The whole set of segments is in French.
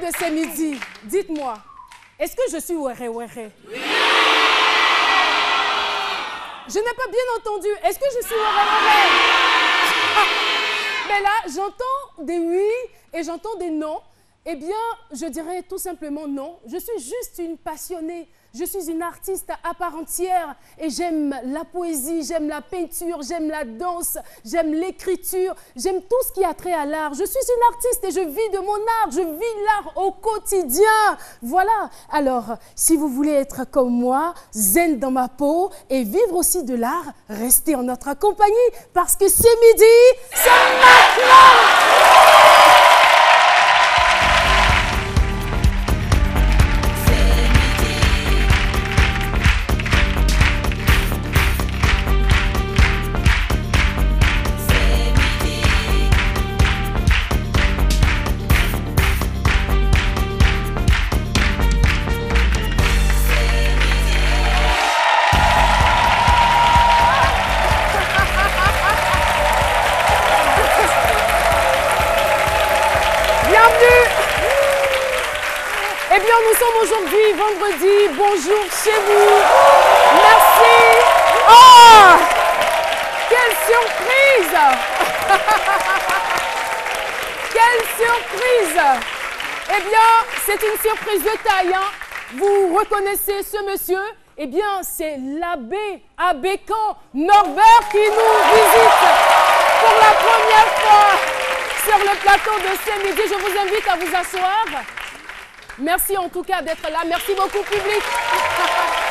de ce midi, dites-moi, est-ce que je suis Wéré Wéré? Oui. Je n'ai pas bien entendu. Est-ce que je suis Wéré Wéré? Mais là, j'entends des oui et j'entends des non. Eh bien, je dirais tout simplement non. Je suis juste une passionnée. Je suis une artiste à part entière et j'aime la poésie, j'aime la peinture, j'aime la danse, j'aime l'écriture, j'aime tout ce qui a trait à l'art. Je suis une artiste et je vis de mon art, je vis l'art au quotidien. Voilà. Alors, si vous voulez être comme moi, zen dans ma peau et vivre aussi de l'art, restez en notre compagnie parce que c'est midi, c'est maintenant. Eh bien, nous sommes aujourd'hui, vendredi. Bonjour chez vous. Merci. Oh! Quelle surprise! Quelle surprise! Eh bien, c'est une surprise de taille. Hein? Vous reconnaissez ce monsieur? Eh bien, c'est l'abbé Abécan Norbert qui nous visite pour la première fois sur le plateau de ce midi. Je vous invite à vous asseoir. Merci en tout cas d'être là. Merci beaucoup, public.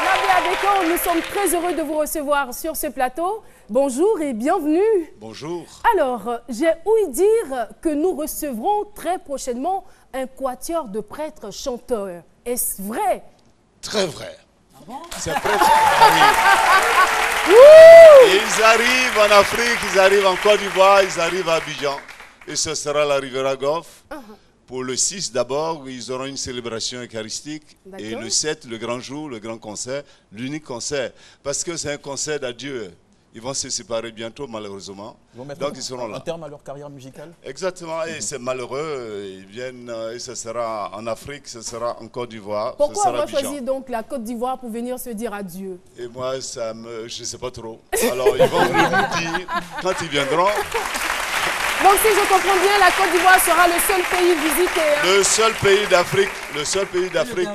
L'abbé Abécan, nous sommes très heureux de vous recevoir sur ce plateau. Bonjour et bienvenue. Bonjour. Alors, j'ai ouï dire que nous recevrons très prochainement un quatuor de prêtres chanteurs. Est-ce vrai? Très vrai. Ah bon? Ces prêtres ils arrivent en Afrique, ils arrivent en Côte d'Ivoire, ils arrivent à Abidjan. Et ce sera la Riviera Golf. Pour le 6 d'abord, ils auront une célébration eucharistique. Et le 7, le grand jour, le grand concert, l'unique concert. Parce que c'est un concert d'adieu. Ils vont se séparer bientôt, malheureusement. Donc ils seront là. En termes à leur carrière musicale? Exactement. Et c'est malheureux. Ils viennent, et ce sera en Afrique, ce sera en Côte d'Ivoire. Pourquoi avoir choisi donc la Côte d'Ivoire pour venir se dire adieu? Et moi, je ne sais pas trop. Alors, ils vont nous dire quand ils viendront. Donc, si je comprends bien, la Côte d'Ivoire sera le seul pays visité. Hein? Le seul pays d'Afrique. Le seul pays d'Afrique.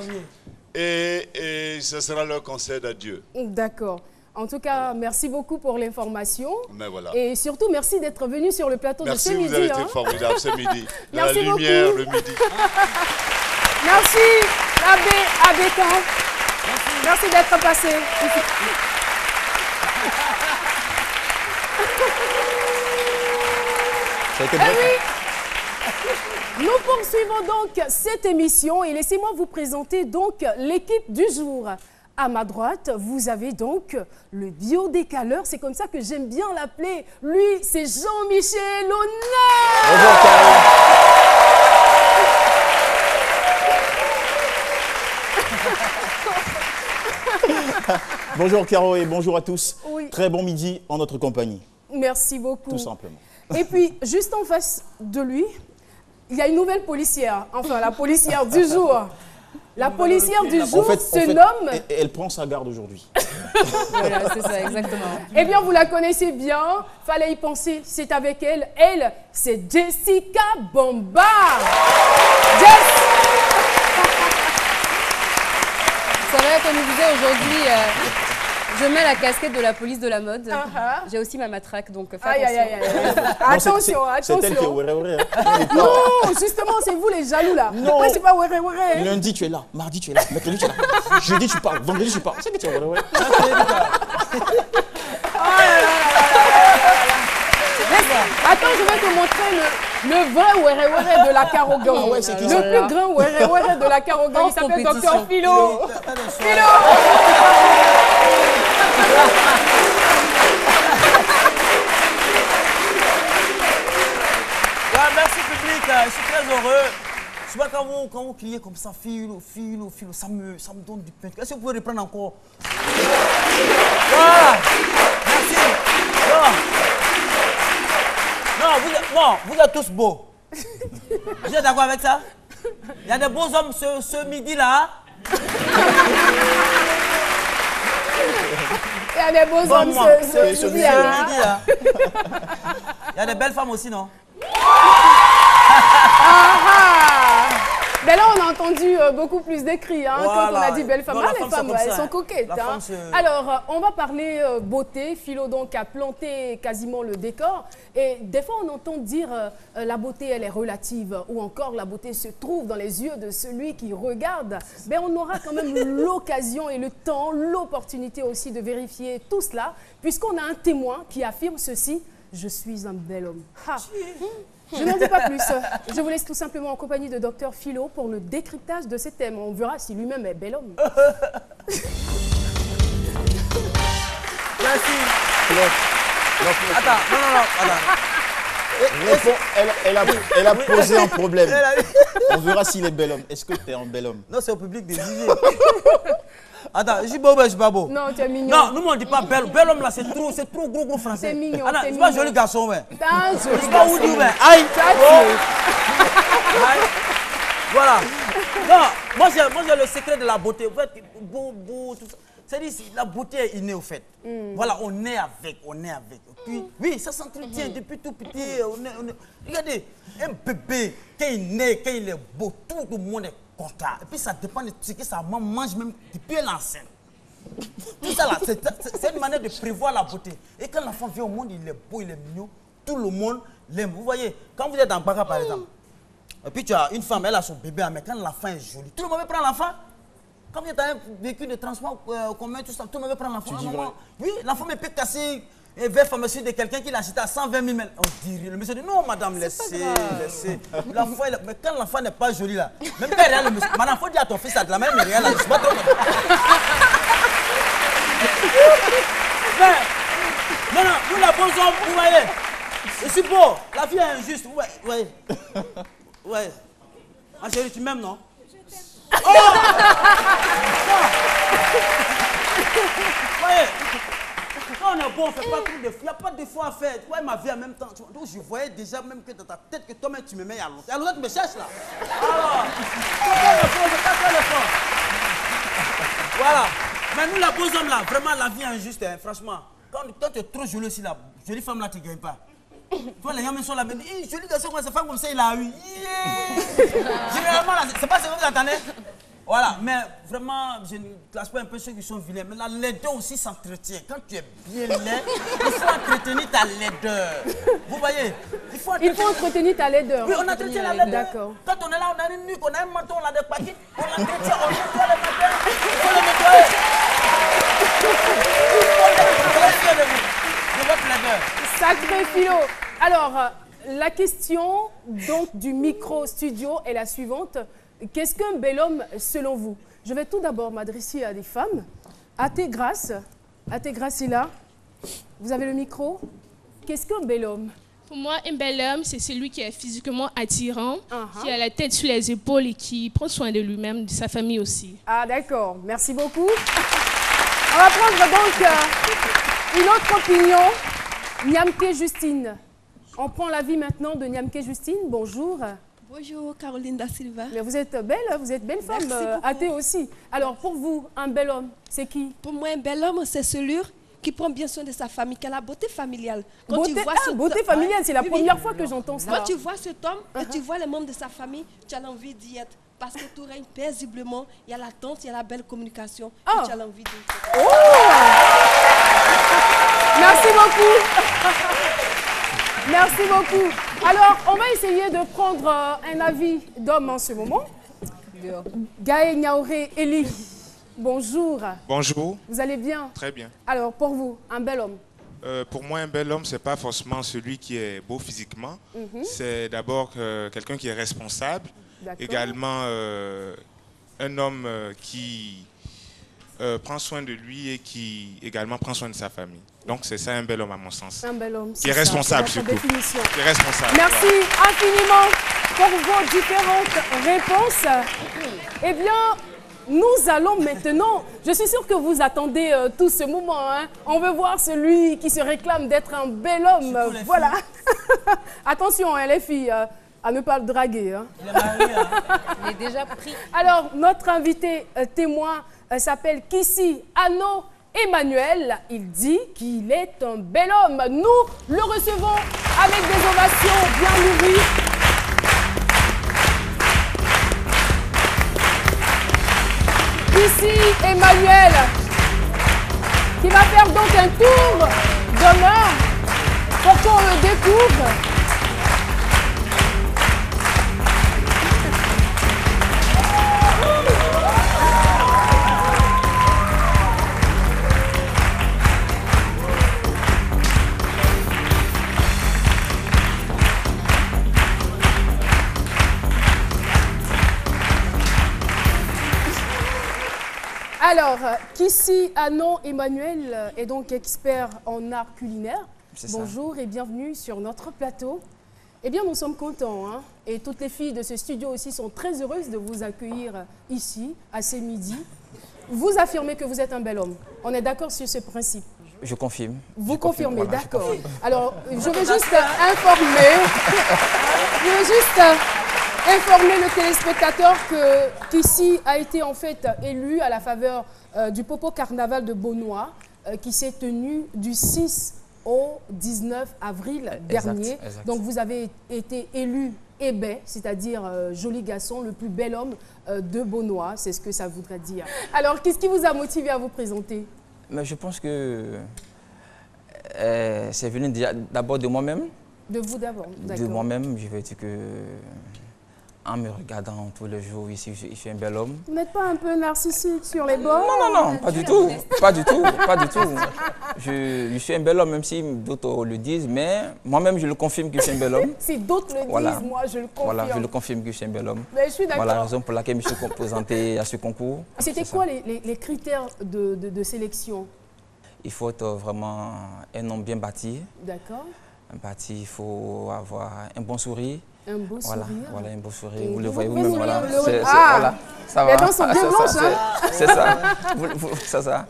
Et ce sera leur concert d'adieu. D'accord. En tout cas, merci beaucoup pour l'information. Voilà. Et surtout, merci d'être venu sur le plateau de ce midi. Merci, vous avez été formidable ce midi. Merci la lumière, beaucoup. le midi. Merci, l'abbé Abécan. Merci d'être passé. Oui. Nous poursuivons donc cette émission et laissez-moi vous présenter donc l'équipe du jour. À ma droite, vous avez donc le biodécaleur, c'est comme ça que j'aime bien l'appeler. Lui, c'est Jean-Michel Honneur. Bonjour, Caro. Bonjour Caro et bonjour à tous. Oui. Très bon midi en notre compagnie. Merci beaucoup. Tout simplement. Et puis, juste en face de lui, il y a une nouvelle policière, enfin la policière du jour. La policière du jour se nomme... Elle prend sa garde aujourd'hui. Voilà, c'est ça, exactement. Eh bien, vous la connaissez bien, fallait y penser, c'est avec elle. Elle, c'est Jessica Bombard. Jess. C'est vrai, comme je disais aujourd'hui, je mets la casquette de la police de la mode. J'ai aussi ma matraque, donc faites attention. C'est elle qui est ouais. Non, justement, c'est vous les jaloux là. Non. Après, c'est pas ouais. Lundi, tu es là. Mardi, tu es là. Mercredi, tu es là. Jeudi, tu parles. Vendredi, tu parles. C'est que tu es ouais. Attends, je vais te montrer le vrai wéré de la Carogang. Le plus grand wéré de la Carogang. Il s'appelle Dr Philo. Merci public, je suis très heureux. Je sais pas quand vous criez comme ça, Philo, ça me donne du pain. Est-ce que vous pouvez reprendre encore? Voilà. Merci. Non, vous êtes tous beaux. Vous êtes d'accord avec ça? Il y a des beaux hommes ce midi-là. Il y a des beaux hommes ce midi-là. Il y a des belles femmes aussi, non? Ben là, on a entendu beaucoup plus d'écrits hein, voilà. Quand on a dit belle femme. Non, Ah, les femmes, elles sont coquettes. Hein. Alors, on va parler beauté. Philo donc a planté quasiment le décor. Et des fois, on entend dire la beauté, elle est relative. Ou encore, la beauté se trouve dans les yeux de celui qui regarde. Ben, on aura quand même l'occasion et le temps, l'opportunité aussi de vérifier tout cela. Puisqu'on a un témoin qui affirme ceci. Je suis un bel homme. Ha. Je n'en dis pas plus. Je vous laisse tout simplement en compagnie de Dr Philo pour le décryptage de ces thèmes. On verra si lui-même est bel homme. Merci. Attends, non. Elle a posé un problème. On verra s'il est bel homme. Est-ce que tu es un bel homme? Non, c'est au public de juger. Attends, je suis beau, je suis pas beau. Non, tu es mignon. Non, nous, on ne dit pas bel. Bel homme là, c'est trop gros français. C'est mignon. Attends, c'est pas un joli garçon, ouais. C'est un joli C'est pas où dire, ouais. Aïe. Aïe. Voilà. Non, moi j'ai le secret de la beauté. En fait, beau, tout ça. C'est-à-dire, la beauté est innée, au fait. Voilà, on est avec. Puis, oui, ça s'entretient depuis tout petit. Regardez, un bébé, quand il naît, quand il est beau, tout le monde est content. Et puis, ça dépend de ce que sa maman mange, même depuis l'enceinte. Tout ça, là, c'est une manière de prévoir la beauté. Et quand l'enfant vient au monde, il est beau, il est mignon, tout le monde l'aime. Vous voyez, quand vous êtes en Baka, par exemple, et puis tu as une femme, elle a son bébé, mais quand l'enfant est joli, tout le monde veut prendre l'enfant. Quand vous êtes un véhicule de transport commun, tout ça, tout le monde veut prendre l'enfant. Oui, l'enfant peut casser un verre pharmaceutique de quelqu'un qui l'a acheté à 120 000. On dirait, le monsieur dit non, madame, laissez. Mais quand l'enfant n'est pas joli là, même quand il le monsieur, madame, il faut dire à ton fils, ça de la même manière là, je suis pas trop. Non, nous les bons hommes, vous voyez, je suis beau, la vie est injuste, vous voyez. Ouais. Ah chérie, tu m'aimes, non? Oh! Ouais. Quand on est bon, on ne fait pas trop de fois. Il n'y a pas de fois à faire. Tu vois ma vie en même temps. Donc je voyais déjà même que dans ta tête que toi-même tu me mets à l'autre. À l'autre, tu me cherches là. Alors, voilà. Mais nous, les beaux hommes là, vraiment la vie est injuste, hein, franchement. Quand tu es trop jolie aussi, la jolie femme là, tu ne gagnes pas. Toi, les gens me sont là, mais disent, joli garçon, cette femme comme ça, il a eu. Généralement, c'est pas ce que vous entendez. Voilà, mais vraiment, je ne classe pas un peu ceux qui sont vilains. Mais la laideur aussi s'entretient. Quand tu es bien laid, il faut entretenir ta laideur. Vous voyez, il faut entretenir ta laideur. Oui, on entretient la laideur. D'accord. Quand on est là, on a une nuque, on a un menton, on a des paquets, on l'entretient, on nettoie le matin, il faut le nettoyer. De votre laideur. Sacré Philo. Alors, la question donc du micro-studio est la suivante. Qu'est-ce qu'un bel homme selon vous? Je vais tout d'abord m'adresser à des femmes. Até-Grâce est là. Vous avez le micro. Qu'est-ce qu'un bel homme? Pour moi, un bel homme, c'est celui qui est physiquement attirant, qui a la tête sur les épaules et qui prend soin de lui-même, de sa famille aussi. Ah d'accord, merci beaucoup. On va prendre donc une autre opinion. Niamke Justine. On prend l'avis maintenant de Niamke Justine. Bonjour. Bonjour Caroline Da Silva. Mais vous êtes belle femme, athée aussi. Alors pour vous, un bel homme, c'est qui? Pour moi, un bel homme, c'est celui qui prend bien soin de sa famille, qui a la beauté familiale. Beauté familiale, c'est la première fois que j'entends ça. Quand tu vois cet homme et tu vois les membres de sa famille, tu as l'envie d'y être. Parce que tout règne paisiblement, il y a l'attente, il y a la belle communication, et tu as l'envie d'y être. Oh! Merci beaucoup. Merci beaucoup. Alors, on va essayer de prendre un avis d'homme en ce moment. Gaë Niaoré Eli, bonjour. Bonjour. Vous allez bien? Très bien. Alors, pour vous, un bel homme? Pour moi, un bel homme, ce n'est pas forcément celui qui est beau physiquement. C'est d'abord quelqu'un qui est responsable. Également, un homme qui prend soin de lui et qui également prend soin de sa famille. Donc c'est ça un bel homme à mon sens. Un bel homme, qui est responsable surtout. Qui est responsable. Merci infiniment pour vos différentes réponses. Eh bien, nous allons maintenant, je suis sûre que vous attendez tout ce moment. Hein. On veut voir celui qui se réclame d'être un bel homme. Voilà. Attention, hein, les filles. À ne pas le draguer. Hein. Il est marié. Hein. Il est déjà pris. Alors, notre invité témoin s'appelle Kissi Ano Emmanuel. Il dit qu'il est un bel homme. Nous le recevons avec des ovations bien nourries. Kissi Emmanuel, qui va faire donc un tour d'honneur pour qu'on le découvre. Alors, Kissi Ano Emmanuel est donc expert en art culinaire. Bonjour et bienvenue sur notre plateau. Eh bien, nous sommes contents, hein, et toutes les filles de ce studio aussi sont très heureuses de vous accueillir ici, à ce midi. Vous affirmez que vous êtes un bel homme. On est d'accord sur ce principe? Je confirme. Vous confirmez, d'accord. Alors, je veux juste informer... informer le téléspectateur que Kissi a été en fait élu à la faveur du Popo Carnaval de Beaunois qui s'est tenu du 6 au 19 avril dernier. Exact. Donc vous avez été élu ébé, c'est-à-dire joli garçon, le plus bel homme de Beaunois, c'est ce que ça voudrait dire. Alors qu'est-ce qui vous a motivé à vous présenter? Mais je pense que c'est venu d'abord de moi-même. De vous d'abord, d'accord. De moi-même, je vais dire que... En me regardant tous les jours ici, je suis un bel homme. Vous n'êtes pas un peu narcissique sur les bords? Non, pas du tout. Pas du tout. Je suis un bel homme, même si d'autres le disent, mais moi-même, je le confirme que je suis un bel homme. Si d'autres le disent, moi, je le confirme. Voilà, je le confirme que je suis un bel homme. Mais je suis d'accord. Voilà la raison pour laquelle je me suis présenté à ce concours. C'était quoi les critères de sélection? Il faut être vraiment un homme bien bâti. D'accord. Bâti, il faut avoir un bon sourire. Un beau sourire. Voilà, un beau sourire. Vous le voyez vous-même, voilà. Voilà, ça va. Les dents sont bien blanches, hein. C'est ça. C'est ça.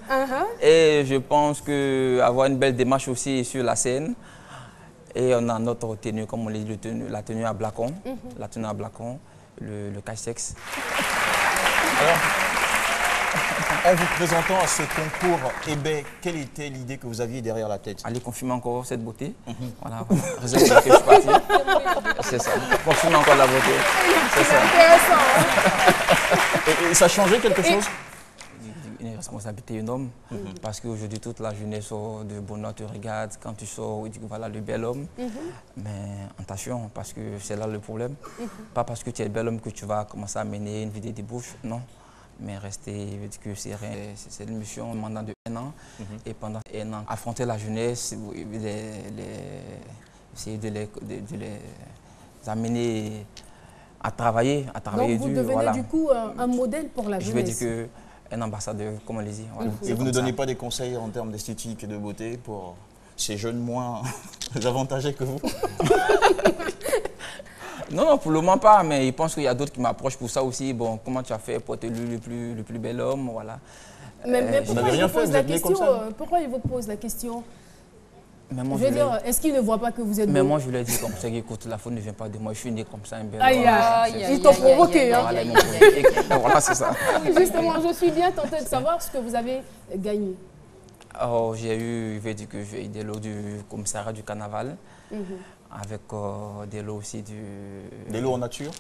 Et je pense qu'avoir une belle démarche aussi sur la scène. Et on a notre tenue, comme on dit, la tenue à Blacon. La tenue à Blacon, le cache-sexe. Alors, en vous présentant à ce concours ébé, quelle était l'idée que vous aviez derrière la tête? Allez, confirmer encore cette beauté. Voilà, raison pour laquelle je suis parti. C'est ça. Confirmer encore la beauté. C'est ça. Et ça a changé quelque chose? Une responsabilité énorme. Parce qu'aujourd'hui, toute la jeunesse de Beaunois te regarde. Quand tu sors, ils disent voilà le bel homme. Mais attention, parce que c'est là le problème. Pas parce que tu es le bel homme que tu vas commencer à mener une vie de débauche. Non. Mais rester, que c'est une mission demandant de 1 an. Et pendant 1 an, affronter la jeunesse, essayer de les amener à travailler Donc vous devenez du coup un modèle pour la jeunesse. Je vais dire qu'un ambassadeur, comme on les dit. Voilà. Et vous ne donnez pas des conseils en termes d'esthétique et de beauté pour ces jeunes moins avantagés que vous? Non, pour le moment pas, mais je pense qu'il y a d'autres qui m'approchent pour ça aussi. Bon, comment tu as fait pour être le plus bel homme, voilà. Mais pourquoi il vous pose la question? Pourquoi il vous pose la question? Je veux dire, est-ce qu'il ne voit pas que vous êtes beau? Mais moi, je lui ai dit comme ça, écoute, la faute ne vient pas de moi, je suis né comme ça, un bel homme. Ils t'ont provoqué, hein? Voilà, c'est ça. Justement, je suis bien tentée de savoir ce que vous avez gagné. Oh, j'ai eu des lots du commissariat du carnaval. Avec des lots aussi Des lots en nature?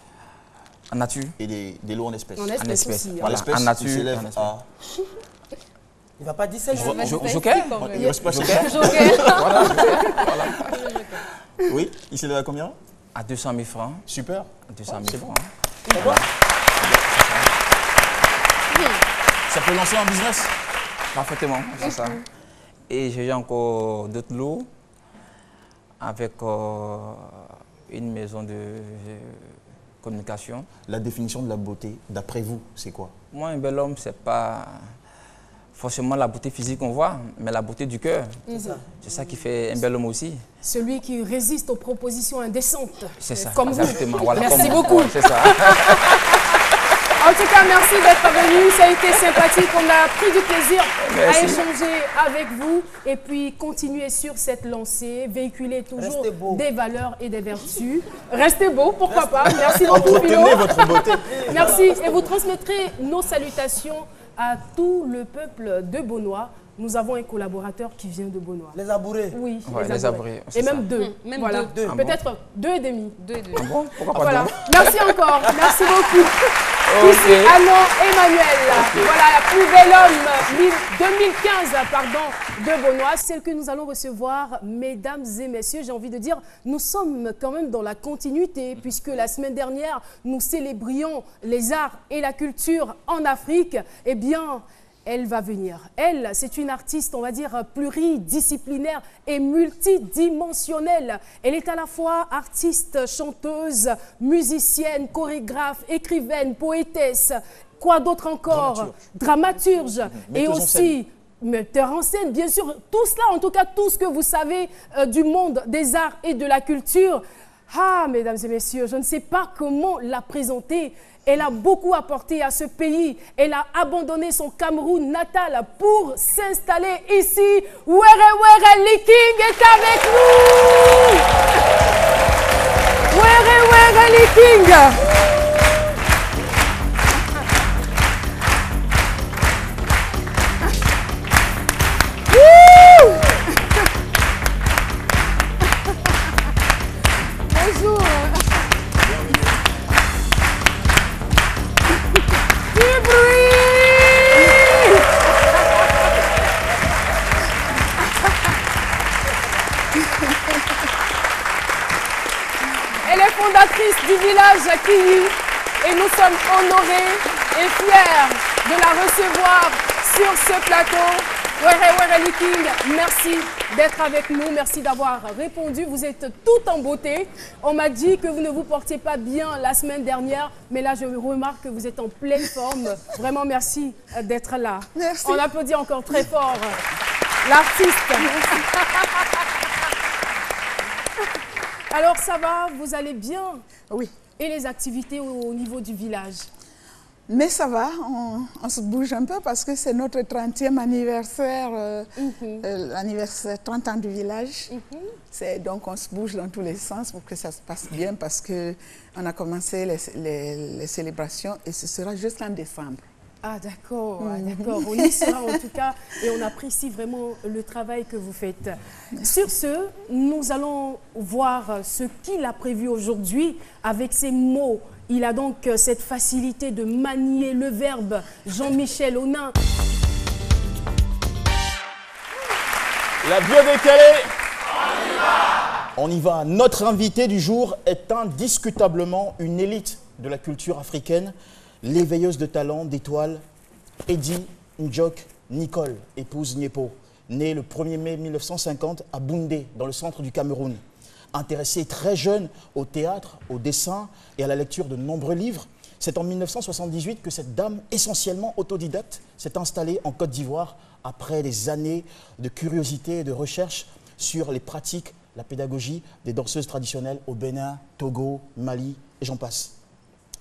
En nature. Et des lots en espèces? En espèces aussi. Voilà, en nature, il s'élève à... Il ne va pas dire ça. Joker. Il reste pas Joker. Voilà. Oui, il s'élève à combien? À 200 000 francs. Super. 200 000 francs. Ça peut lancer un business? Parfaitement, c'est ça. Et j'ai encore d'autres lots avec une maison de communication. La définition de la beauté, d'après vous, c'est quoi? Moi, un bel homme, c'est pas forcément la beauté physique qu'on voit, mais la beauté du cœur. C'est ça qui fait un bel homme aussi. Celui qui résiste aux propositions indécentes. C'est ça, comme exactement. Vous. Voilà, merci beaucoup. C'est ça. En tout cas, merci d'être venu. Ça a été sympathique. On a pris du plaisir à échanger avec vous. Et puis, continuez sur cette lancée. Véhiculez toujours des valeurs et des vertus. Restez beau, pourquoi pas. Merci beaucoup, Philo. Entretenez votre beauté. Merci. Et vous transmettrez nos salutations à tout le peuple de Beaunois. Nous avons un collaborateur qui vient de Beaunois. Les Abourés. Oui, ouais, les Abourés. Et même deux. Même voilà. deux. Peut-être 2,5. 2,5. Ah bon? Pourquoi pas Voilà. deux? Merci encore. Merci beaucoup. Ok. Ici, Anon Emmanuel. Voilà, la plus belle homme 2015 de Beaunois. Celle que nous allons recevoir, mesdames et messieurs, j'ai envie de dire, nous sommes quand même dans la continuité puisque la semaine dernière, nous célébrions les arts et la culture en Afrique. Eh bien, elle va venir. Elle, c'est une artiste, on va dire, pluridisciplinaire et multidimensionnelle. Elle est à la fois artiste, chanteuse, musicienne, chorégraphe, écrivaine, poétesse. Quoi d'autre encore? Dramaturge. Et aussi metteur en scène, bien sûr. Tout cela, en tout cas, tout ce que vous savez du monde des arts et de la culture. Ah, mesdames et messieurs, je ne sais pas comment la présenter. Elle a beaucoup apporté à ce pays. Elle a abandonné son Cameroun natal pour s'installer ici. Were Liking est avec nous. Were Liking. Bonjour. Elle est fondatrice du village Kiyi et nous sommes honorés et fiers de la recevoir sur ce plateau. Were Liking, merci d'être avec nous, merci d'avoir répondu. Vous êtes tout en beauté. On m'a dit que vous ne vous portiez pas bien la semaine dernière, mais là je remarque que vous êtes en pleine forme. Vraiment merci d'être là. Merci. On applaudit encore très fort l'artiste. Alors ça va, vous allez bien? Oui. Et les activités au niveau du village? Mais ça va, on se bouge un peu parce que c'est notre 30e anniversaire, l'anniversaire 30 ans du village. Donc on se bouge dans tous les sens pour que ça se passe bien parce qu'on a commencé les célébrations et ce sera juste en décembre. Ah d'accord, d'accord. On y sera en tout cas et on apprécie vraiment le travail que vous faites. Merci. Sur ce, nous allons voir ce qu'il a prévu aujourd'hui avec ces mots. Il a donc cette facilité de manier le verbe. Jean-Michel Onin. La biodécalée. On y va. Notre invité du jour est indiscutablement une élite de la culture africaine, l'éveilleuse de talent, d'étoiles, Eddie Njok Nicole, épouse Niepo, née le 1er mai 1950 à Boundé, dans le centre du Cameroun. Intéressée très jeune au théâtre, au dessin et à la lecture de nombreux livres, c'est en 1978 que cette dame, essentiellement autodidacte, s'est installée en Côte d'Ivoire après des années de curiosité et de recherche sur les pratiques, la pédagogie des danseuses traditionnelles au Bénin, Togo, Mali et j'en passe.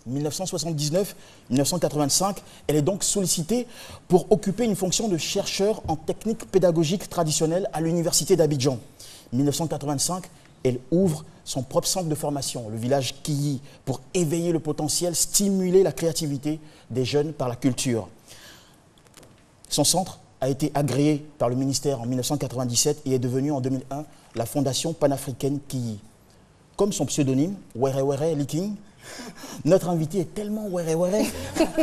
1979-1985, elle est donc sollicitée pour occuper une fonction de chercheur en technique pédagogique traditionnelle à l'université d'Abidjan. 1985, elle ouvre son propre centre de formation, le village Kiyi, pour éveiller le potentiel, stimuler la créativité des jeunes par la culture. Son centre a été agréé par le ministère en 1997 et est devenu en 2001 la Fondation panafricaine Kiyi. Comme son pseudonyme, Were Liking, notre invité est tellement Were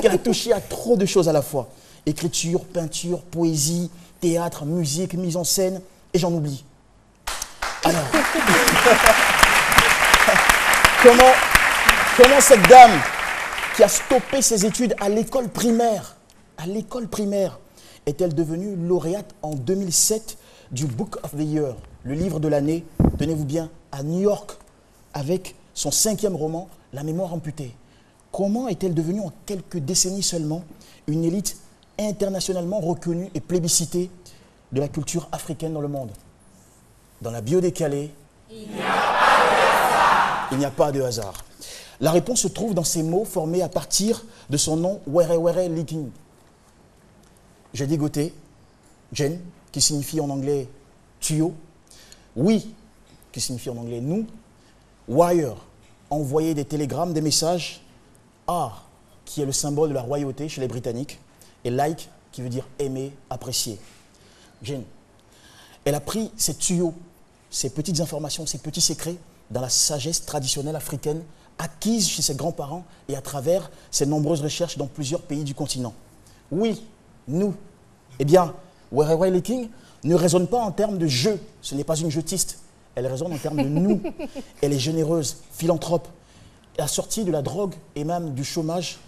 qu'elle a touché à trop de choses à la fois. Écriture, peinture, poésie, théâtre, musique, mise en scène, et j'en oublie. Alors, comment cette dame qui a stoppé ses études à l'école primaire, est-elle devenue lauréate en 2007 du Book of the Year, le livre de l'année, tenez-vous bien, à New York, avec son 5e roman, La mémoire amputée. Comment est-elle devenue en quelques décennies seulement une élite internationalement reconnue et plébiscitée de la culture africaine dans le monde? Dans la biodécalée, il n'y a pas de hasard. La réponse se trouve dans ces mots formés à partir de son nom Were Were Liking. J'ai dégoté, Jen, qui signifie en anglais tuyau, oui, qui signifie en anglais nous, wire, envoyer des télégrammes, des messages, R, qui est le symbole de la royauté chez les Britanniques, et like, qui veut dire aimer, apprécier. Jen, elle a pris ces tuyaux, ces petites informations, ces petits secrets dans la sagesse traditionnelle africaine acquise chez ses grands-parents et à travers ses nombreuses recherches dans plusieurs pays du continent. Oui, nous. Eh bien, Were Were Liking ne raisonne pas en termes de jeu. Ce n'est pas une jeutiste. Elle raisonne en termes de nous. Elle est généreuse, philanthrope. Elle a sorti de la drogue et même du chômage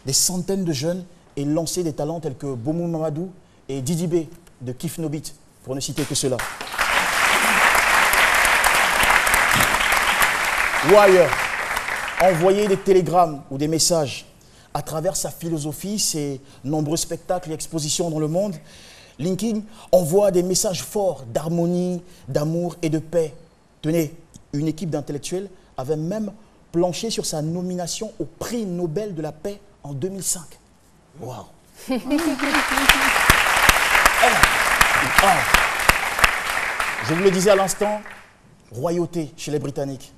des centaines de jeunes et lancé des talents tels que Boumou Mamadou et Didi B de Kif Nobit, pour ne citer que cela. Wire, envoyer des télégrammes ou des messages à travers sa philosophie, ses nombreux spectacles et expositions dans le monde. Liking envoie des messages forts d'harmonie, d'amour et de paix. Tenez, une équipe d'intellectuels avait même planché sur sa nomination au prix Nobel de la paix en 2005. Waouh! Je vous le disais à l'instant, royauté chez les Britanniques.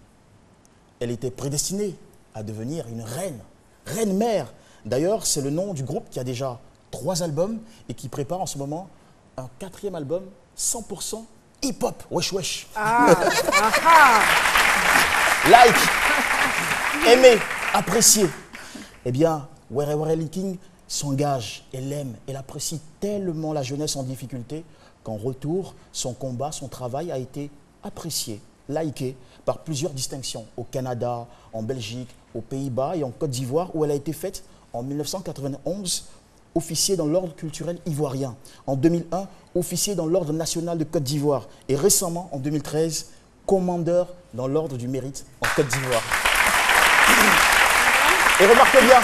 Elle était prédestinée à devenir une reine, reine-mère. D'ailleurs, c'est le nom du groupe qui a déjà 3 albums et qui prépare en ce moment un 4e album 100% hip-hop. Wesh wesh. Like, aimer, apprécier. Eh bien, Were Were Liking s'engage, elle aime, elle apprécie tellement la jeunesse en difficulté qu'en retour, son combat, son travail a été apprécié, liké par plusieurs distinctions au Canada, en Belgique, aux Pays-Bas et en Côte d'Ivoire où elle a été faite en 1991 officier dans l'ordre culturel ivoirien, en 2001 officier dans l'ordre national de Côte d'Ivoire et récemment en 2013 commandeur dans l'ordre du mérite en Côte d'Ivoire. Et remarquez bien,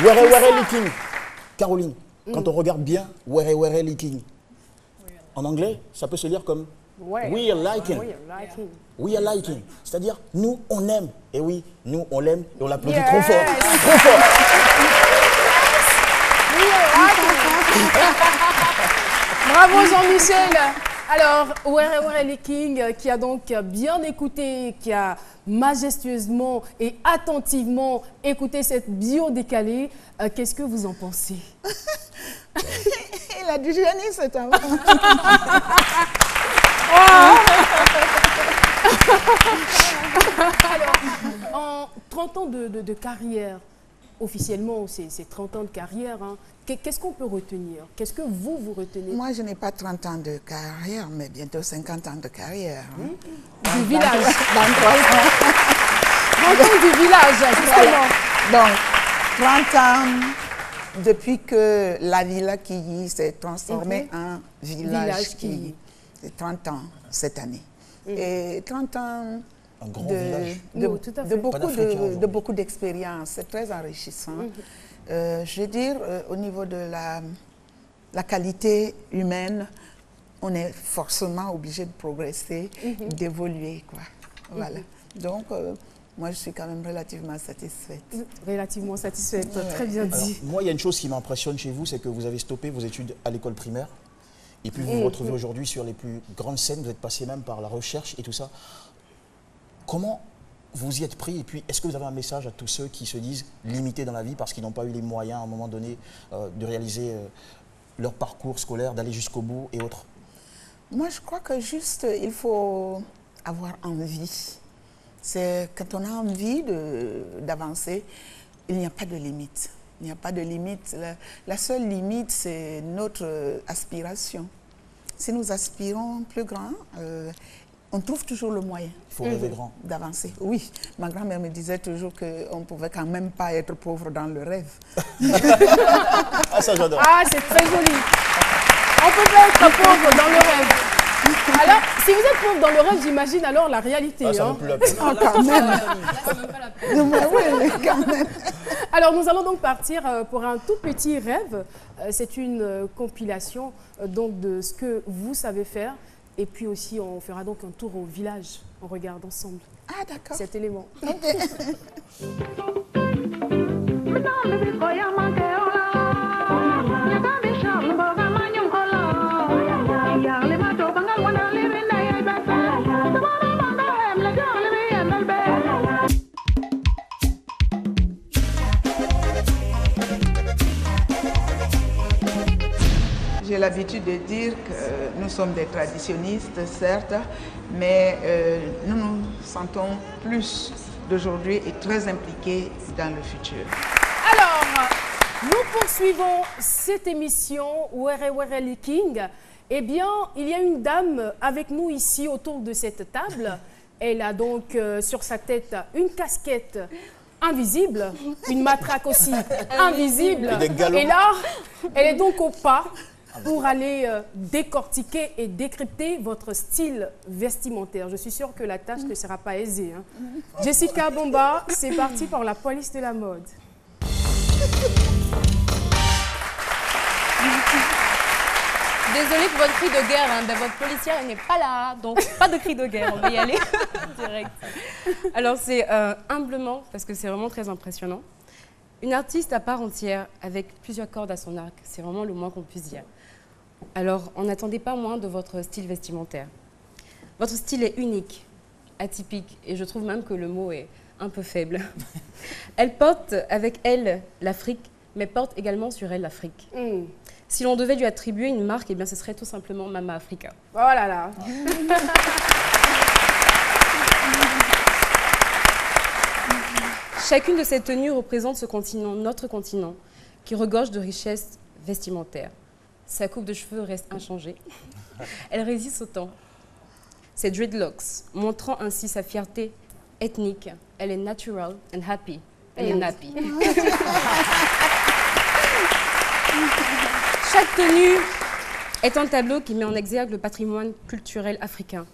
Were Were Liking, Caroline, quand on regarde bien Were Were Liking, en anglais, ça peut se lire comme We are liking. We are liking. C'est-à-dire, nous, on aime. Et oui, nous, on l'aime et on l'applaudit trop fort. Trop fort. Bravo Jean-Michel. Alors, Were Were Liking, qui a donc bien écouté, qui a majestueusement et attentivement écouté cette bio décalée, qu'est-ce que vous en pensez? Il a du génie, cet enfant. Alors, en 30 ans de carrière, officiellement, c'est 30 ans de carrière, hein, qu'est-ce qu'on peut retenir? Qu'est-ce que vous retenez? Moi, je n'ai pas 30 ans de carrière, mais bientôt 50 ans de carrière. Hein. Du village. Dans 30 ans du village, justement. Donc, 30 ans depuis que la Villa Quilly s'est transformée en village Quilly. C'est 30 ans cette année. Et 30 ans de beaucoup d'expérience. C'est très enrichissant. Je veux dire, au niveau de la qualité humaine, on est forcément obligé de progresser, d'évoluer, quoi. Voilà. Donc, moi, je suis quand même relativement satisfaite. Relativement satisfaite, très bien dit. Alors, moi, il y a une chose qui m'impressionne chez vous, c'est que vous avez stoppé vos études à l'école primaire. Et puis vous vous retrouvez aujourd'hui sur les plus grandes scènes, vous êtes passé même par la recherche et tout ça. Comment vous y êtes pris? Et puis, est-ce que vous avez un message à tous ceux qui se disent limités dans la vie parce qu'ils n'ont pas eu les moyens à un moment donné de réaliser leur parcours scolaire, d'aller jusqu'au bout et autres? Moi, je crois que juste, il faut avoir envie. C'est quand on a envie d'avancer, il n'y a pas de limite. Il n'y a pas de limite. La seule limite, c'est notre aspiration. Si nous aspirons plus grand, on trouve toujours le moyen. Il faut rêver grand. D'avancer. Oui, ma grand-mère me disait toujours qu'on ne pouvait quand même pas être pauvre dans le rêve. Ah, ça j'adore. Ah, c'est très joli. On peut pas être pauvre dans le rêve. Alors, si vous êtes pauvre dans le rêve, j'imagine alors la réalité. Ah, ça hein. vaut plus la peine. Ah, quand même. Oui, quand même. Alors, nous allons donc partir pour un tout petit rêve. C'est une compilation donc, de ce que vous savez faire. Et puis aussi, on fera donc un tour au village. On regarde ensemble. Ah, d'accord. Cet élément. J'ai l'habitude de dire que nous sommes des traditionnistes, certes, mais nous nous sentons plus d'aujourd'hui et très impliqués dans le futur. Alors, nous poursuivons cette émission Were Were King. Eh bien, il y a une dame avec nous ici autour de cette table. Elle a donc sur sa tête une casquette invisible, une matraque aussi invisible. Et là, elle est donc au pas pour aller décortiquer et décrypter votre style vestimentaire. Je suis sûre que la tâche ne sera pas aisée. Hein. Jessica Bomba, c'est parti pour la police de la mode. Désolée pour votre cri de guerre, hein. Ben, votre policière elle n'est pas là, donc pas de cri de guerre, on va y aller direct. Alors c'est humblement, parce que c'est vraiment très impressionnant, une artiste à part entière avec plusieurs cordes à son arc, c'est vraiment le moins qu'on puisse dire. Alors on n'attendait pas moins de votre style vestimentaire. Votre style est unique, atypique, et je trouve même que le mot est un peu faible. Elle porte avec elle l'Afrique, mais porte également sur elle l'Afrique. Si l'on devait lui attribuer une marque, eh bien, ce serait tout simplement Mama Africa. Oh là là. Chacune de ces tenues représente ce continent, notre continent, qui regorge de richesses vestimentaires. Sa coupe de cheveux reste inchangée. Elle résiste au temps. Ses dreadlocks, montrant ainsi sa fierté ethnique. Elle est natural and happy. Elle est nappy. Chaque tenue est un tableau qui met en exergue le patrimoine culturel africain.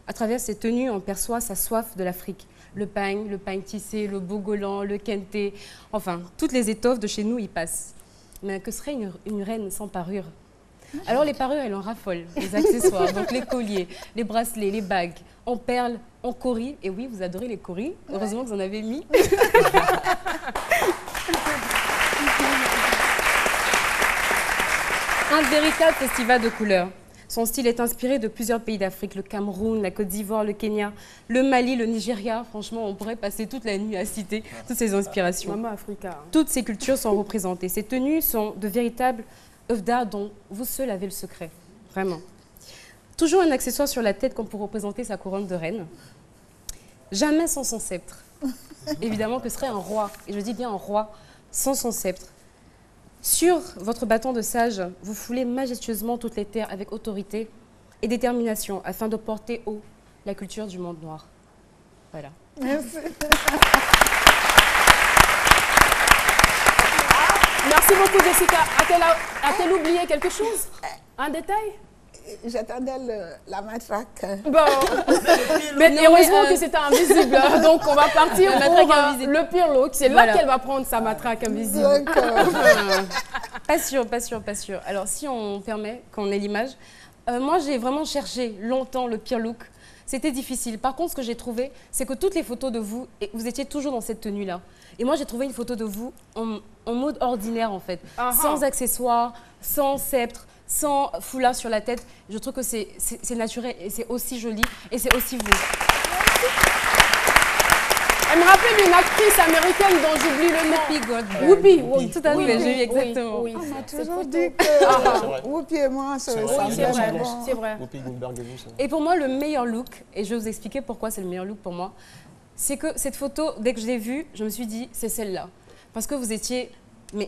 À travers ces tenues, on perçoit sa soif de l'Afrique. Le pagne tissé, le bogolan, le kenté, enfin, toutes les étoffes de chez nous y passent. Mais que serait une reine sans parure? Alors les parures, elles en raffolent, les accessoires, donc les colliers, les bracelets, les bagues, en perles, en coris. Et oui, vous adorez les coris, heureusement que vous en avez mis. Un véritable festival de couleurs. Son style est inspiré de plusieurs pays d'Afrique, le Cameroun, la Côte d'Ivoire, le Kenya, le Mali, le Nigeria. Franchement, on pourrait passer toute la nuit à citer toutes ces inspirations. Mama Africa. Toutes ces cultures sont représentées. Ces tenues sont de véritables œuvres d'art dont vous seul avez le secret. Vraiment. Toujours un accessoire sur la tête comme pour représenter sa couronne de reine. Jamais sans son sceptre. Évidemment que ce serait un roi, et je dis bien un roi, sans son sceptre. Sur votre bâton de sage, vous foulez majestueusement toutes les terres avec autorité et détermination afin de porter haut la culture du monde noir. Voilà. Merci. Merci beaucoup, Jessica. A-t-elle oublié quelque chose? Un détail? J'attendais la matraque. Bon, mais heureusement que c'était invisible. Donc, on va partir pour le pire look. C'est là qu'elle va prendre sa matraque invisible. Pas sûr, pas sûr, pas sûr. Alors, si on permet qu'on ait l'image, moi, j'ai vraiment cherché longtemps le pire look. C'était difficile. Par contre, ce que j'ai trouvé, c'est que toutes les photos de vous, vous étiez toujours dans cette tenue-là. Et moi, j'ai trouvé une photo de vous en mode ordinaire, en fait. Sans accessoires, sans sceptre, sans foulard sur la tête. Je trouve que c'est naturel et c'est aussi joli et c'est aussi vous. Elle me rappelle une actrice américaine dont j'oublie le nom. Whoopi Goldberg. Whoopi, oui, tout à fait, j'ai eu exactement. Oui, on m'a toujours dit que Whoopi et moi, c'est vrai. Whoopi Goldberg et vous, c'est vrai. Et pour moi, le meilleur look, et je vais vous expliquer pourquoi c'est le meilleur look pour moi, c'est que cette photo, dès que je l'ai vue, je me suis dit, c'est celle-là. Parce que vous étiez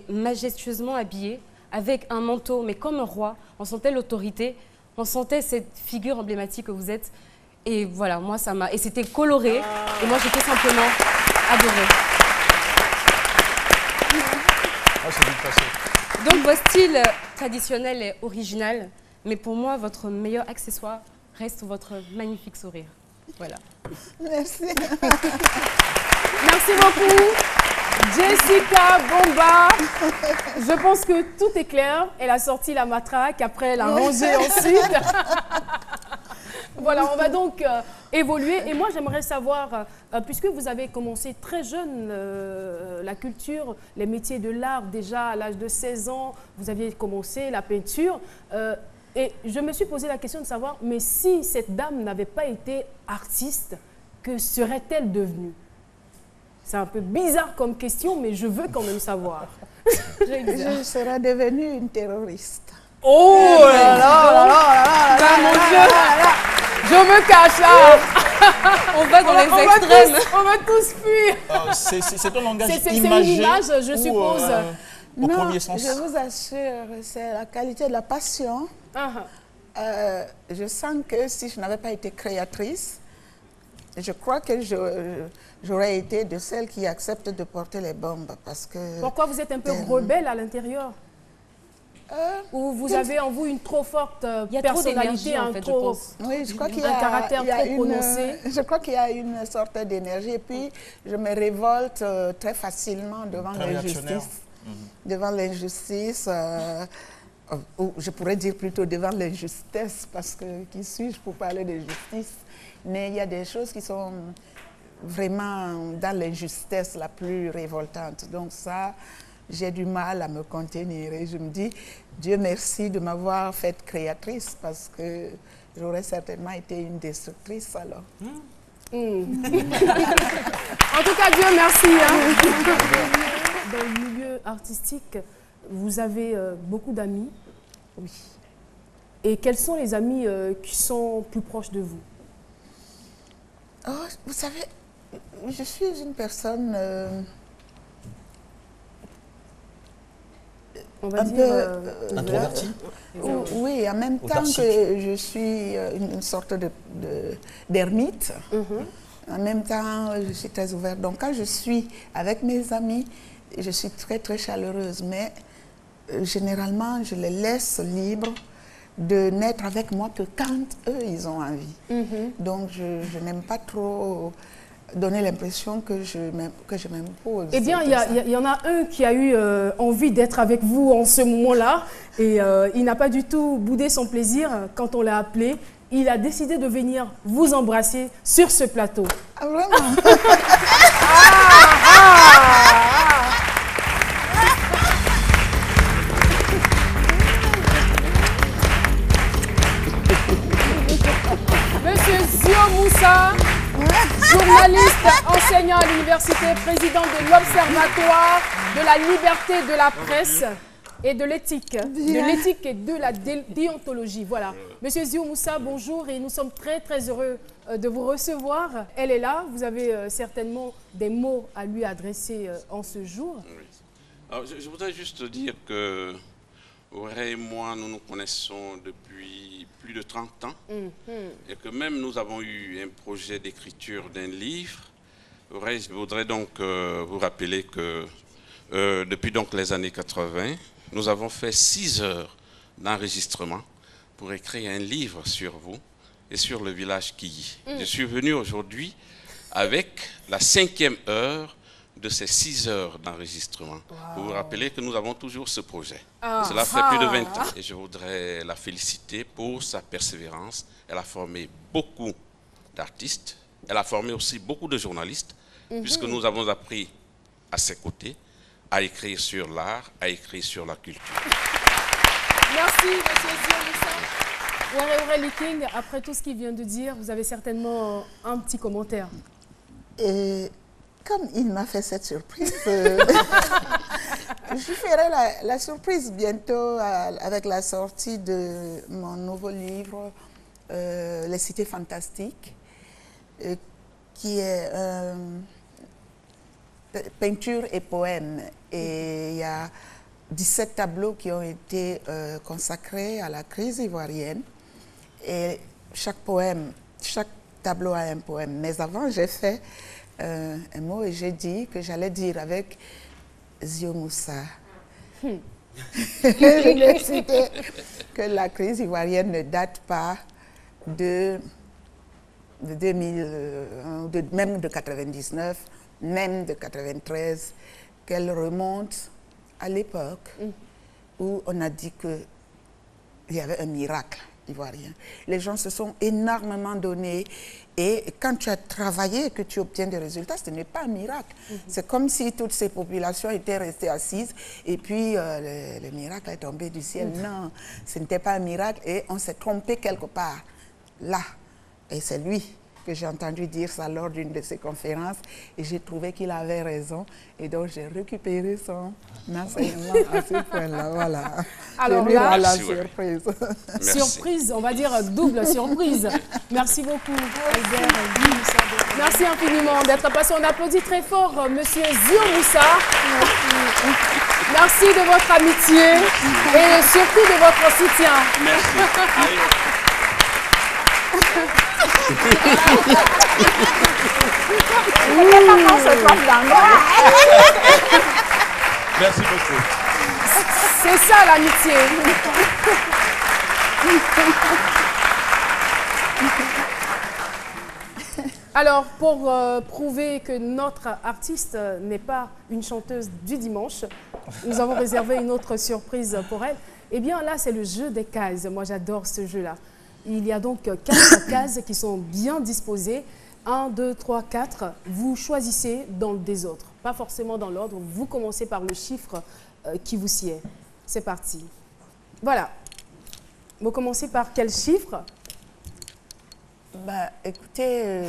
majestueusement habillée, avec un manteau, mais comme un roi. On sentait l'autorité, on sentait cette figure emblématique que vous êtes. Et voilà, moi, ça m'a... Et c'était coloré, et moi, j'étais simplement adorée. C'est vite passé. Donc, votre style traditionnel est original, mais pour moi, votre meilleur accessoire reste votre magnifique sourire. Voilà. Merci. Merci beaucoup. Jessica Bomba, je pense que tout est clair. Elle a sorti la matraque, après elle a rangé ensuite. Bon, Voilà, on va donc évoluer. Et moi, j'aimerais savoir, puisque vous avez commencé très jeune la culture, les métiers de l'art, déjà à l'âge de 16 ans, vous aviez commencé la peinture. Et je me suis posé la question de savoir, mais si cette dame n'avait pas été artiste, que serait-elle devenue? C'est un peu bizarre comme question, mais je veux quand même savoir. Je serais devenue une terroriste. Oh là là, mon Dieu, je me cache là. On va dans les extrêmes. On va tous fuir. C'est un langage C'est imagé une image, je suppose. Au premier sens. Je vous assure, c'est la qualité de la passion. Je sens que si je n'avais pas été créatrice, je crois que j'aurais été de celles qui acceptent de porter les bombes. Parce que pourquoi vous êtes un peu rebelle à l'intérieur? Ou vous avez en vous une trop forte personnalité, en fait, trop, oui, je crois qu'il y un a caractère trop prononcé? Je crois qu'il y a une sorte d'énergie. Et puis, je me révolte très facilement devant l'injustice. Devant l'injustice, ou je pourrais dire plutôt devant l'injustice, parce que qui suis-je pour parler de justice? Mais il y a des choses qui sont vraiment dans l'injustice la plus révoltante. Donc ça, j'ai du mal à me contenir. Et je me dis, Dieu merci de m'avoir faite créatrice, parce que j'aurais certainement été une destructrice alors. En tout cas, Dieu merci. Dans le milieu artistique, vous avez beaucoup d'amis. Oui. Et quels sont les amis qui sont plus proches de vous? Oh, vous savez, je suis une personne on va un dire peu introvertie. Oui, en même temps que je suis une sorte d'ermite. En même temps, je suis très ouverte. Donc, quand je suis avec mes amis, je suis très, très chaleureuse. Mais généralement, je les laisse libres de n'être avec moi que quand eux, ils ont envie. Donc, je n'aime pas trop donner l'impression que je m'impose. Eh bien, il y en a un qui a eu envie d'être avec vous en ce moment-là. Et il n'a pas du tout boudé son plaisir quand on l'a appelé. Il a décidé de venir vous embrasser sur ce plateau. Ah, vraiment? Monsieur Zio Moussa, journaliste, enseignant à l'université, président de l'Observatoire de la liberté de la presse et de l'éthique. De l'éthique et de la déontologie. Voilà. Monsieur Zio Moussa, bonjour et nous sommes très très heureux de vous recevoir. Elle est là, vous avez certainement des mots à lui adresser en ce jour. Oui. Alors, je voudrais juste dire que Auré et moi, nous nous connaissons depuis plus de 30 ans et que même nous avons eu un projet d'écriture d'un livre. Auré, je voudrais donc vous rappeler que depuis donc les années 80, nous avons fait 6 heures d'enregistrement pour écrire un livre sur vous et sur le village Kiyi. Je suis venu aujourd'hui avec la 5e heure de ces 6 heures d'enregistrement. Pour vous rappeler que nous avons toujours ce projet. Cela fait plus de 20 ans. Et je voudrais la féliciter pour sa persévérance. Elle a formé beaucoup d'artistes. Elle a formé aussi beaucoup de journalistes, puisque nous avons appris à ses côtés à écrire sur l'art, à écrire sur la culture. Merci, monsieur Zio Moussa. Aurélie King, après tout ce qu'il vient de dire, vous avez certainement un petit commentaire. Et comme il m'a fait cette surprise, je ferai la surprise bientôt avec la sortie de mon nouveau livre, Les Cités Fantastiques, qui est peinture et poème. Et il y a 17 tableaux qui ont été consacrés à la crise ivoirienne. Et chaque tableau a un poème. Mais avant, j'ai fait un mot et j'ai dit que j'allais dire avec Zio Moussa. Je lui ai cité que la crise ivoirienne ne date pas de 2000, même de 99, même de 93, qu'elle remonte à l'époque où on a dit qu'il y avait un miracle ivoirien. Les gens se sont énormément donnés. Et quand tu as travaillé et que tu obtiens des résultats, ce n'est pas un miracle. C'est comme si toutes ces populations étaient restées assises et puis le miracle est tombé du ciel. Non, ce n'était pas un miracle et on s'est trompé quelque part. Là, et c'est lui que j'ai entendu dire ça lors d'une de ses conférences et j'ai trouvé qu'il avait raison et donc j'ai récupéré son enseignement à ce point-là. Voilà. Alors lui là, la surprise. Surprise, on va dire double surprise. Merci beaucoup, Albert. Merci infiniment d'être passé. On applaudit très fort Monsieur Zio Moussa. Merci de votre amitié et surtout de votre soutien. Merci. Merci beaucoup. C'est ça l'amitié. Alors, pour prouver que notre artiste n'est pas une chanteuse du dimanche, nous avons réservé une autre surprise pour elle. Eh bien, là, c'est le jeu des cases. Moi, j'adore ce jeu-là. Il y a donc 4 cases qui sont bien disposées. 1, 2, 3, 4. Vous choisissez dans le désordre, pas forcément dans l'ordre. Vous commencez par le chiffre qui vous sied. C'est parti. Voilà. Vous commencez par quel chiffre? Bah, écoutez,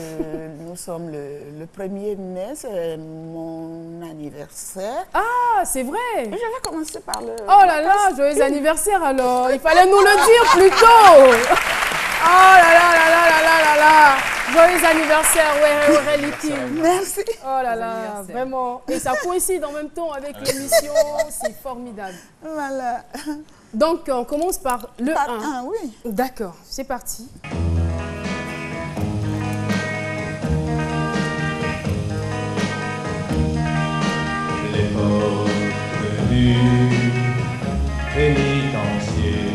nous sommes le 1er mai, c'est mon anniversaire. Ah, c'est vrai. Je vais commencer par le... Oh là là, joyeux anniversaire alors. Il fallait nous le dire plus tôt. Oh là là là là là là là là. Joyeux anniversaire, ouais, Liking. Merci. Oh là là, vraiment. Et ça coïncide en même temps avec l'émission, c'est formidable. Voilà. Donc, on commence par le 1. 1, oui. D'accord, c'est parti. L'époque du pénitencier,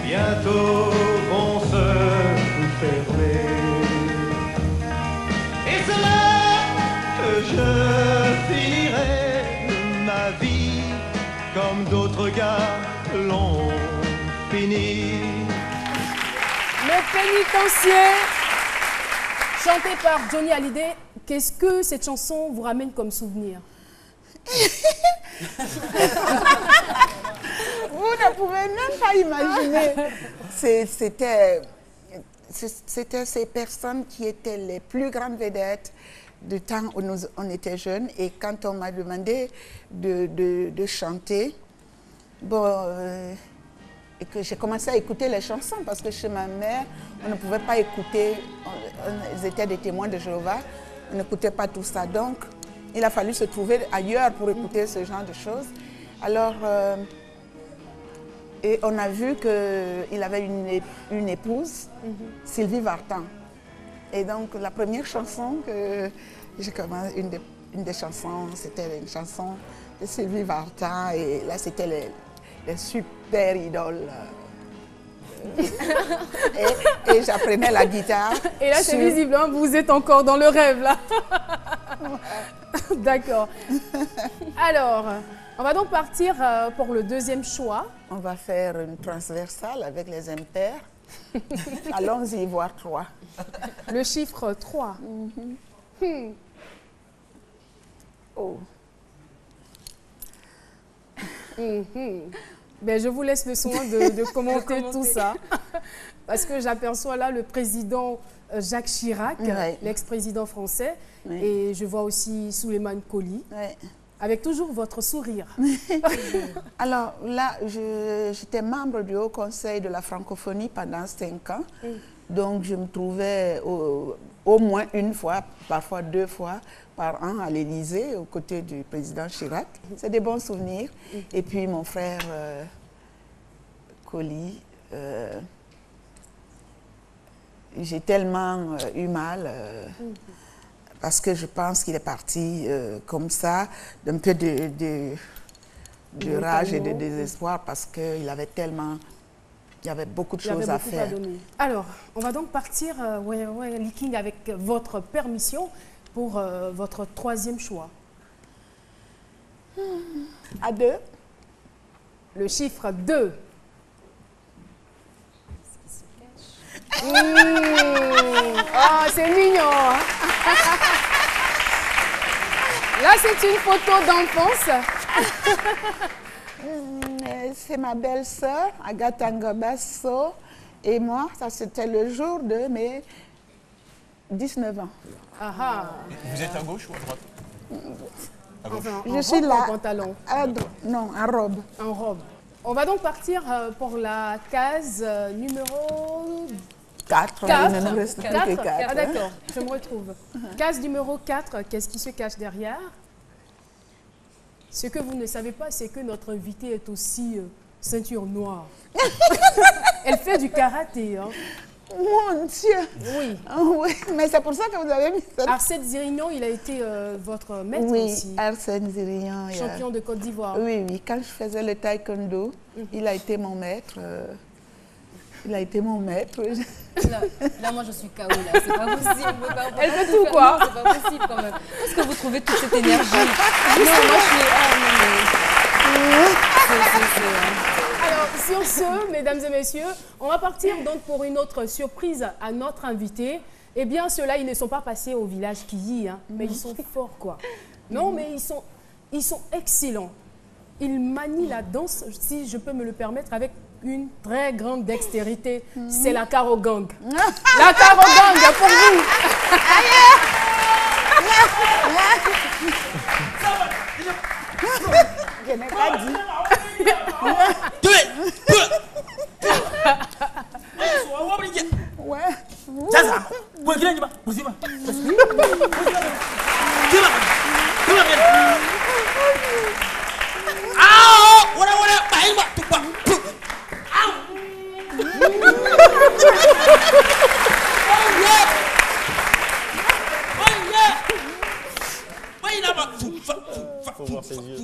bientôt vont se fermer. Et c'est là que je finirai ma vie comme d'autres gars l'ont fini. Le pénitencier, chanté par Johnny Hallyday. Qu'est-ce que cette chanson vous ramène comme souvenir? Vous ne pouvez même pas imaginer. C'était ces personnes qui étaient les plus grandes vedettes du temps où on était jeunes. Et quand on m'a demandé de chanter, et que j'ai commencé à écouter les chansons, parce que chez ma mère, on ne pouvait pas écouter, ils étaient des témoins de Jéhovah, on n'écoutait pas tout ça. Donc, il a fallu se trouver ailleurs pour écouter ce genre de choses. Alors, et on a vu qu'il avait une épouse, Sylvie Vartan. Et donc, la première chanson que j'ai commencé, une des chansons, c'était une chanson de Sylvie Vartan. Et là, c'était les super idoles. Et j'apprenais la guitare. Et là, c'est visible, hein, vous êtes encore dans le rêve, là. D'accord. Alors, on va donc partir pour le deuxième choix. On va faire une transversale avec les impairs. Allons-y voir 3. Le chiffre 3. Oh. Ben, je vous laisse le soin de commenter tout ça. Parce que j'aperçois là le président Jacques Chirac, l'ex-président français. Et je vois aussi Souleymane Coly. Avec toujours votre sourire. Alors là, j'étais membre du Haut Conseil de la francophonie pendant 5 ans. Donc je me trouvais au moins une fois, parfois 2 fois par an à l'Élysée, aux côtés du président Chirac. C'est des bons souvenirs. Et puis mon frère Coly, j'ai tellement eu mal. Parce que je pense qu'il est parti comme ça, d'un peu de rage et de désespoir, parce qu'il avait tellement... Il y avait beaucoup de choses à faire. Alors, on va donc partir, Liking, avec votre permission pour votre troisième choix. À 2. Le chiffre 2. Oh, c'est mignon. Hein? Là, c'est une photo d'enfance. C'est ma belle-sœur, Agatha Ngobasso, et moi. Ça, c'était le jour de mes 19 ans. Vous êtes à gauche ou à droite? Je suis là. En pantalon. Non, en robe. En robe. On va donc partir pour la case numéro 4. 4. Il ne nous reste plus que 4. Ah d'accord, je me retrouve. Case numéro 4, qu'est-ce qui se cache derrière? Ce que vous ne savez pas, c'est que notre invitée est aussi ceinture noire. Elle fait du karaté. Hein. Mon Dieu! Oui. Oui, mais c'est pour ça que vous avez mis ça. Arsène Zirignon, il a été votre maître aussi. Oui, Arsène Zirignon. Champion de Côte d'Ivoire. Oui, oui. Quand je faisais le taekwondo, il a été mon maître. Il a été mon maître. Là, moi, je suis KO, là. C'est pas possible. Elle fait tout, quoi. Non, c'est pas possible, quand même. Où est-ce que vous trouvez toute cette énergie? Non, moi, je suis... Alors, sur ce, mesdames et messieurs, on va partir donc pour une autre surprise à notre invité. Eh bien, ceux-là, ils ne sont pas passés au village Kiyi, hein, mais ils sont forts, quoi. Non, mais ils sont excellents. Ils manient la danse, si je peux me le permettre, avec une très grande dextérité. C'est la Caro Gang. La Caro Gang, pour vous. Je n'ai pas dit. Ouais. Faut voir ses yeux.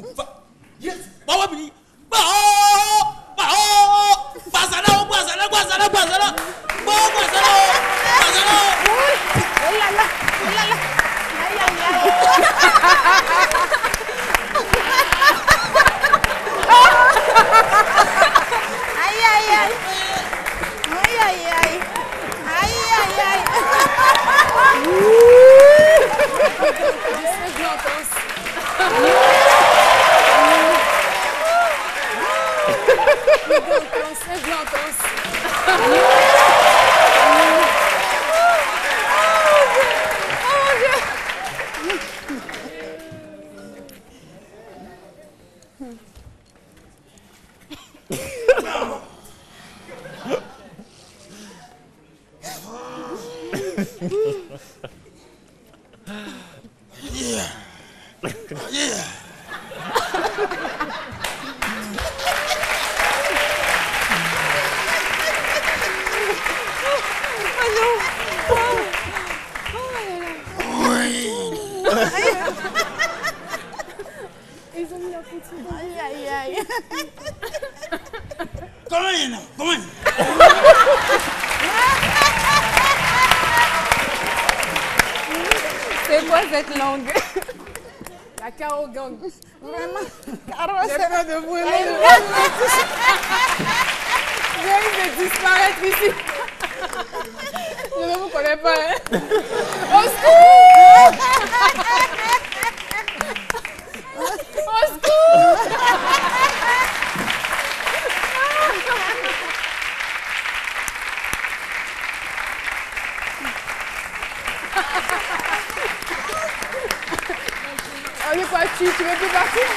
Ils ont mis la poutine. Aïe, aïe, aïe. Comment C'est quoi cette langue? La Caro Gang. Vraiment. Caro, J'ai peur de brûler. J'ai envie de disparaître ici. Je ne vous connais pas. Hein? Au secours! Au secours! On est quoi, tu veux plus partir?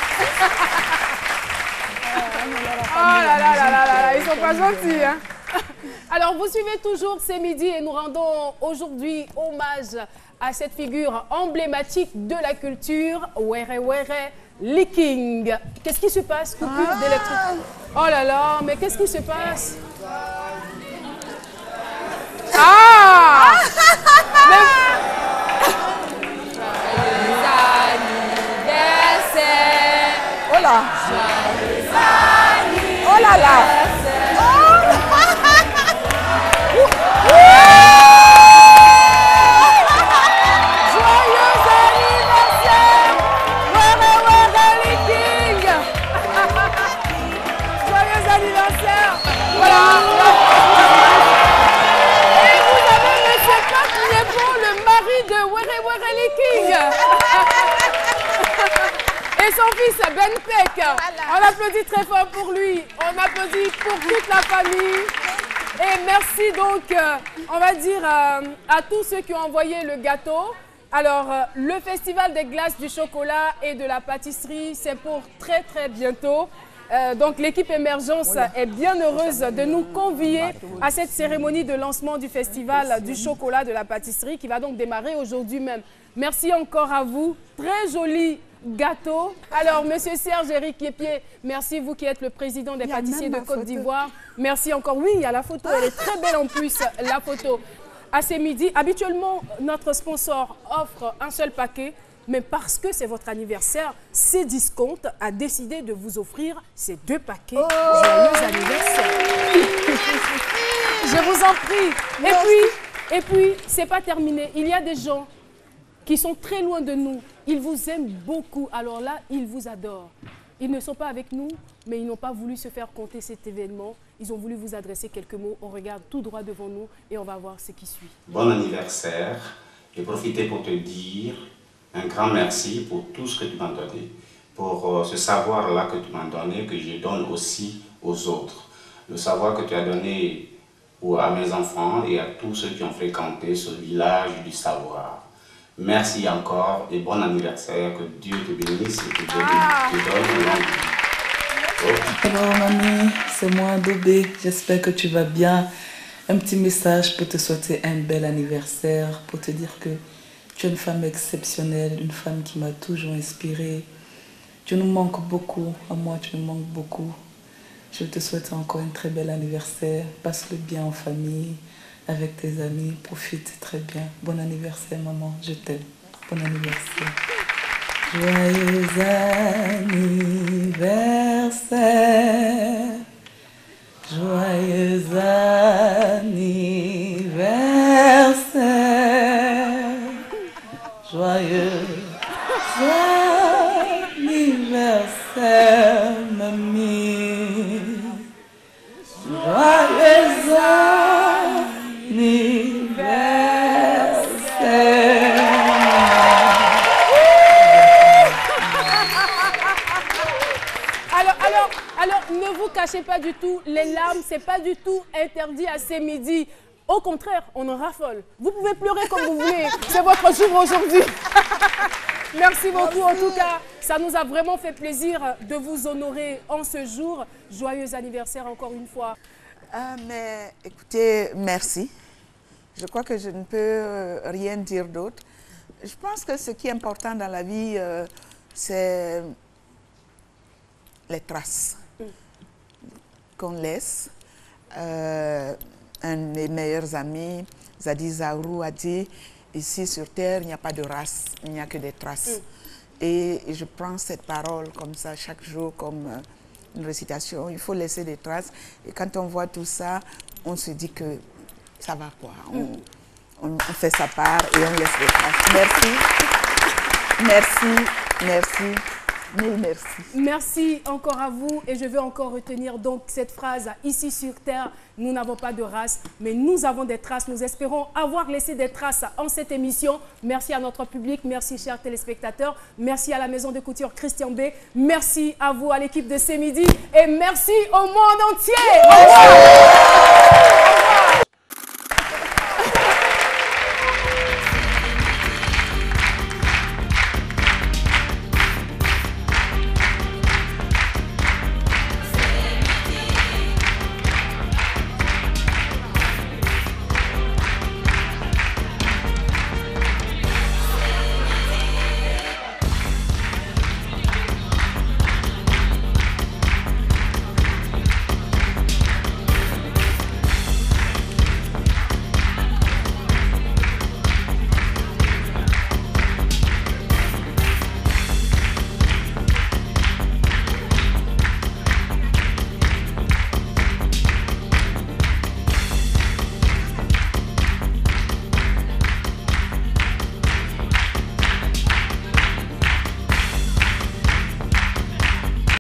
Oh là là là là là là, ils sont pas gentils, hein. Alors, vous suivez toujours C'est Midi et nous rendons aujourd'hui hommage à cette figure emblématique de la culture, Were Were Liking. Qu'est-ce qui se passe? Coupure d'électricité. Oh là là, mais qu'est-ce qui se passe? Ah! Oh là! Oh là là! Joyeux anniversaire! Were Were Liking! Joyeux anniversaire! Voilà! Et On applaudit très fort pour lui. On applaudit pour toute la famille. Et merci donc, on va dire, à tous ceux qui ont envoyé le gâteau. Alors, le Festival des glaces, du chocolat et de la pâtisserie, c'est pour très très bientôt. Donc, l'équipe Émergence est bien heureuse de nous convier à cette cérémonie de lancement du Festival du chocolat, de la pâtisserie qui va donc démarrer aujourd'hui même. Merci encore à vous. Très joli gâteau. Alors, Monsieur Serge-Éric Képié, merci, vous qui êtes le président des pâtissiers de Côte d'Ivoire. Merci encore. Oui, il y a la photo, elle est très belle en plus, la photo. À ces midis, habituellement, notre sponsor offre un seul paquet, mais parce que c'est votre anniversaire, Cdiscount a décidé de vous offrir ces 2 paquets. Joyeux anniversaire. Je vous en prie. Et puis, c'est pas terminé. Il y a des gens qui sont très loin de nous. Ils vous aiment beaucoup. Alors là, ils vous adorent. Ils ne sont pas avec nous, mais ils n'ont pas voulu se faire compter cet événement. Ils ont voulu vous adresser quelques mots. On regarde tout droit devant nous et on va voir ce qui suit. Bon anniversaire. J'ai profité pour te dire un grand merci pour tout ce que tu m'as donné, pour ce savoir-là que tu m'as donné, que je donne aussi aux autres. Le savoir que tu as donné à mes enfants et à tous ceux qui ont fréquenté ce village du savoir. Merci encore et bon anniversaire, que Dieu te bénisse et que Dieu te donne une longue vie. Hello mamie, c'est moi Dobé, j'espère que tu vas bien. Un petit message pour te souhaiter un bel anniversaire, pour te dire que tu es une femme exceptionnelle, une femme qui m'a toujours inspirée. Tu nous manques beaucoup, à moi tu nous manques beaucoup. Je te souhaite encore un très bel anniversaire, passe-le bien en famille, avec tes amis, profite très bien. Bon anniversaire maman, je t'aime. Bon anniversaire. Joyeux anniversaire. Joyeux anniversaire. Joyeux anniversaire, mamie. Joyeux Alors, ne vous cachez pas du tout, les larmes, c'est pas du tout interdit à ces midis. Au contraire, on en raffole. Vous pouvez pleurer comme vous voulez, c'est votre jour aujourd'hui. Merci beaucoup, en tout cas, ça nous a vraiment fait plaisir de vous honorer en ce jour. Joyeux anniversaire encore une fois. Mais écoutez, merci. Je crois que je ne peux rien dire d'autre. Je pense que ce qui est important dans la vie, c'est les traces qu'on laisse. Un des meilleurs amis, Zadi Zaourou, a dit « Ici sur Terre, il n'y a pas de race, il n'y a que des traces. Et je prends cette parole comme ça chaque jour, comme une récitation. Il faut laisser des traces. Et quand on voit tout ça, on se dit que ça va quoi. On fait sa part et on laisse des traces. Merci. Merci. Merci. Mille merci. Merci encore à vous et je veux encore retenir donc cette phrase « Ici sur Terre, nous n'avons pas de race, mais nous avons des traces. Nous espérons avoir laissé des traces en cette émission. Merci à notre public, merci chers téléspectateurs, merci à la maison de couture Christian B, merci à vous, à l'équipe de Ce Midi et merci au monde entier. Au revoir.